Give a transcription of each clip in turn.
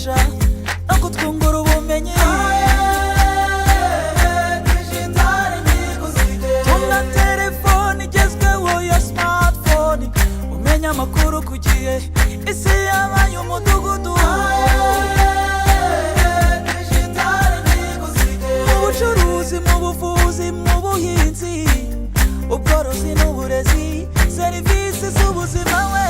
kudufasha no kutwungura ubumenyi. Tunga telefone igezweho ya smartphone, umenya amakuru ku gihe, isi yabaye umudugudu. Mu bucuruzi, mu buvuzi, mu buhinzi, ubworozi n'uburezi, serivisi z'ubuzima we.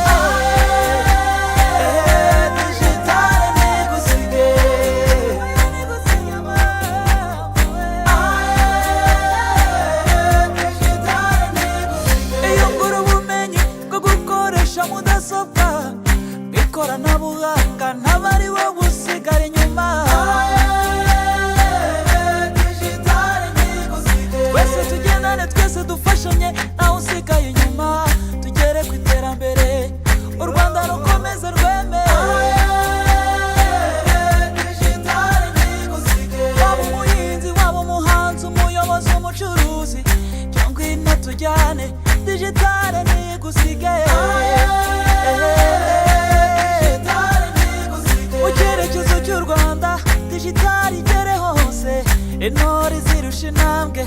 Iyungura ubumenyi bwo gukoresha mudasobwa, ikoranabuhanga, ntabari wowe usigara inyuma. Twese tugendane, twese dufashanye, nawe usigaye inyuma, tugere ku iterambere, u Rwanda rukomeze rweme. Waba umuhinzi, waba umuhanzi, umuyobozi, umucuruzi, cyangwa ino tujyane, digitale ntigusige. Mu cyerekezo cy'u Rwanda, digitale igere hose, intore zirusha intambwe,